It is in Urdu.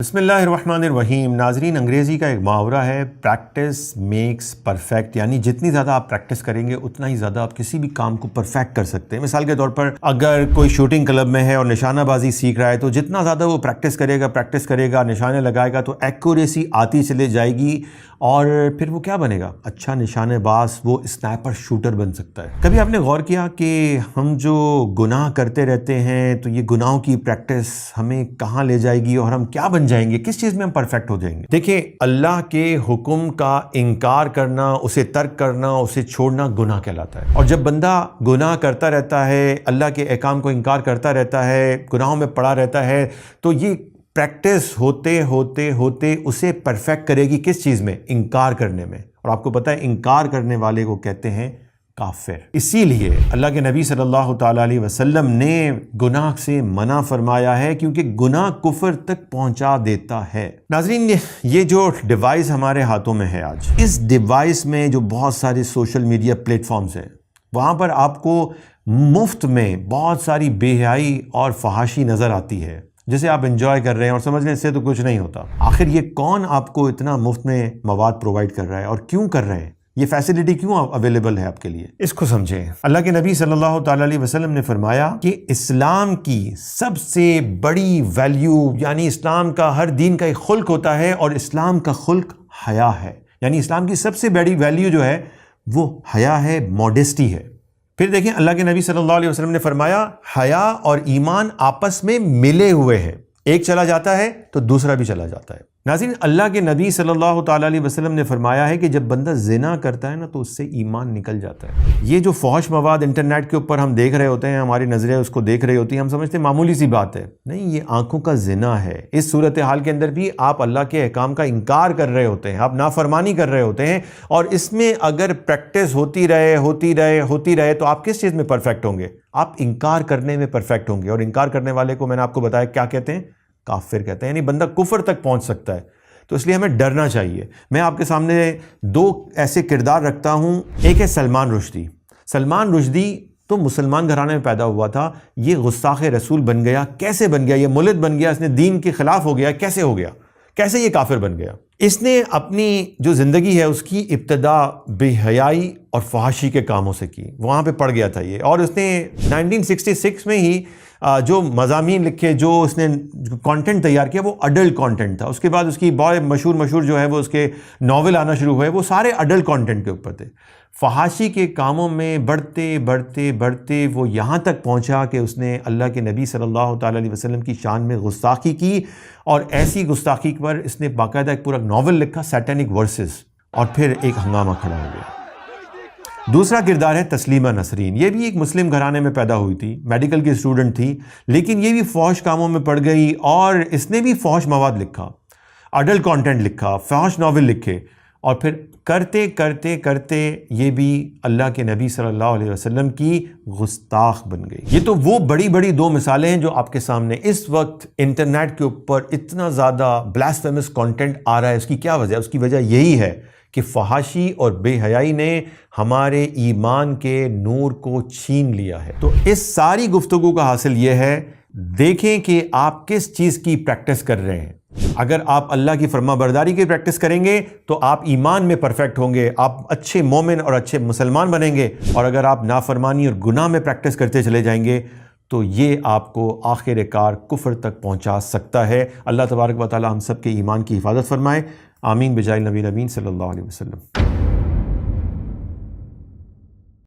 بسم اللہ الرحمن الرحیم۔ ناظرین، انگریزی کا ایک محاورہ ہے، پریکٹس میکس پرفیکٹ، یعنی جتنی زیادہ آپ پریکٹس کریں گے اتنا ہی زیادہ آپ کسی بھی کام کو پرفیکٹ کر سکتے ہیں۔ مثال کے طور پر اگر کوئی شوٹنگ کلب میں ہے اور نشانہ بازی سیکھ رہا ہے تو جتنا زیادہ وہ پریکٹس کرے گا، نشانے لگائے گا تو ایکوریسی آتی چلے جائے گی اور پھر وہ کیا بنے گا؟ اچھا نشانے باز، وہ اسنائپر شوٹر بن سکتا ہے۔ کبھی آپ نے غور کیا کہ ہم جو گناہ کرتے رہتے ہیں تو یہ گناہوں کی پریکٹس ہمیں کہاں لے جائے گی اور ہم کیا بن جائیں گے؟ کس چیز میں ہم پرفیکٹ ہو جائیں گے؟ دیکھیں، اللہ کے حکم کا انکار کرنا، اسے ترک کرنا، اسے چھوڑنا گناہ کہلاتا ہے۔ اور جب بندہ گناہ کرتا رہتا ہے، اللہ کے احکام کو انکار کرتا رہتا ہے، گناہوں میں پڑا رہتا ہے، تو یہ پریکٹس ہوتے ہوتے اسے پرفیکٹ کرے گی کس چیز میں؟ انکار کرنے میں۔ اور آپ کو پتہ ہے انکار کرنے والے کو کہتے ہیں کافر۔ اسی لیے اللہ کے نبی صلی اللہ تعالیٰ علیہ وسلم نے گناہ سے منع فرمایا ہے، کیونکہ گناہ کفر تک پہنچا دیتا ہے۔ ناظرین، یہ جو ڈیوائس ہمارے ہاتھوں میں ہے آج، اس ڈیوائس میں جو بہت سارے سوشل میڈیا پلیٹ فارمز ہیں، وہاں پر آپ کو مفت میں بہت ساری بے حیائی اور فحاشی نظر آتی ہے، جسے آپ انجوائے کر رہے ہیں اور سمجھ لیں اس سے تو کچھ نہیں ہوتا۔ آخر یہ کون آپ کو اتنا مفت میں مواد پرووائڈ کر رہا ہے اور کیوں کر رہے ہیں؟ یہ فیسلٹی کیوں اویلیبل ہے آپ کے لیے؟ اس کو سمجھیں۔ اللہ کے نبی صلی اللہ تعالیٰ علیہ وسلم نے فرمایا کہ اسلام کی سب سے بڑی ویلیو، یعنی اسلام کا، ہر دین کا ایک خلق ہوتا ہے اور اسلام کا خلق حیا ہے، یعنی اسلام کی سب سے بڑی ویلیو جو ہے وہ حیا ہے، ماڈیسٹی ہے۔ پھر دیکھیں، اللہ کے نبی صلی اللہ علیہ وسلم نے فرمایا حیا اور ایمان آپس میں ملے ہوئے ہیں، ایک چلا جاتا ہے تو دوسرا بھی چلا جاتا ہے۔ ناظرین، اللہ کے نبی صلی اللہ تعالیٰ علیہ وسلم نے فرمایا ہے کہ جب بندہ زنا کرتا ہے نا تو اس سے ایمان نکل جاتا ہے۔ یہ جو فحش مواد انٹرنیٹ کے اوپر ہم دیکھ رہے ہوتے ہیں، ہماری نظریں اس کو دیکھ رہی ہوتی ہیں، ہم سمجھتے ہیں معمولی سی بات ہے، نہیں، یہ آنکھوں کا زنا ہے۔ اس صورتحال کے اندر بھی آپ اللہ کے احکام کا انکار کر رہے ہوتے ہیں، آپ نافرمانی کر رہے ہوتے ہیں، اور اس میں اگر پریکٹس ہوتی رہے تو آپ کس چیز میں پرفیکٹ ہوں گے؟ آپ انکار کرنے میں پرفیکٹ ہوں گے۔ اور انکار کرنے والے کو میں نے آپ کو بتایا کیا کہتے ہیں؟ کافر کہتے ہیں، یعنی بندہ کفر تک پہنچ سکتا ہے۔ تو اس لیے ہمیں ڈرنا چاہیے۔ میں آپ کے سامنے دو ایسے کردار رکھتا ہوں۔ ایک ہے سلمان رشدی۔ سلمان رشدی تو مسلمان گھرانے میں پیدا ہوا تھا، یہ گستاخ رسول بن گیا۔ کیسے بن گیا؟ یہ ملحد بن گیا، اس نے دین کے خلاف ہو گیا۔ کیسے ہو گیا؟ کیسے یہ کافر بن گیا؟ اس نے اپنی جو زندگی ہے اس کی ابتدا بے حیائی اور فحاشی کے کاموں سے کی، وہاں پہ پڑ گیا تھا یہ۔ اور اس نے 1966 میں ہی جو مضامین لکھے، جو اس نے کانٹینٹ تیار کیا، وہ اڈلٹ کانٹینٹ تھا۔ اس کے بعد اس کی بہت مشہور جو ہے وہ اس کے ناول آنا شروع ہوئے، وہ سارے اڈلٹ کانٹینٹ کے اوپر تھے۔ فحاشی کے کاموں میں بڑھتے وہ یہاں تک پہنچا کہ اس نے اللہ کے نبی صلی اللہ تعالیٰ علیہ وسلم کی شان میں گستاخی کی، اور ایسی گستاخی پر اس نے باقاعدہ ایک پورا ناول لکھا، سیٹینک ورسز، اور پھر ایک ہنگامہ کھڑا ہو گیا۔ دوسرا کردار ہے تسلیمہ نسرین۔ یہ بھی ایک مسلم گھرانے میں پیدا ہوئی تھی، میڈیکل کی اسٹوڈنٹ تھی، لیکن یہ بھی فحش کاموں میں پڑ گئی، اور اس نے بھی فحش مواد لکھا، اڈلٹ کانٹینٹ لکھا، فحش ناول لکھے، اور پھر کرتے یہ بھی اللہ کے نبی صلی اللہ علیہ وسلم کی گستاخ بن گئی۔ یہ تو وہ بڑی دو مثالیں ہیں جو آپ کے سامنے اس وقت انٹرنیٹ کے اوپر اتنا زیادہ بلاسفیمس کانٹینٹ آ رہا ہے۔ اس کی کیا وجہ ہے؟ اس کی وجہ یہی ہے کہ فحاشی اور بے حیائی نے ہمارے ایمان کے نور کو چھین لیا ہے۔ تو اس ساری گفتگو کا حاصل یہ ہے، دیکھیں کہ آپ کس چیز کی پریکٹس کر رہے ہیں۔ اگر آپ اللہ کی فرما برداری کی پریکٹس کریں گے تو آپ ایمان میں پرفیکٹ ہوں گے، آپ اچھے مومن اور اچھے مسلمان بنیں گے، اور اگر آپ نافرمانی اور گناہ میں پریکٹس کرتے چلے جائیں گے تو یہ آپ کو آخر کار کفر تک پہنچا سکتا ہے۔ اللہ تبارک و تعالی ہم سب کے ایمان کی حفاظت فرمائے، آمین بجائے نبی صلی اللہ علیہ وسلم۔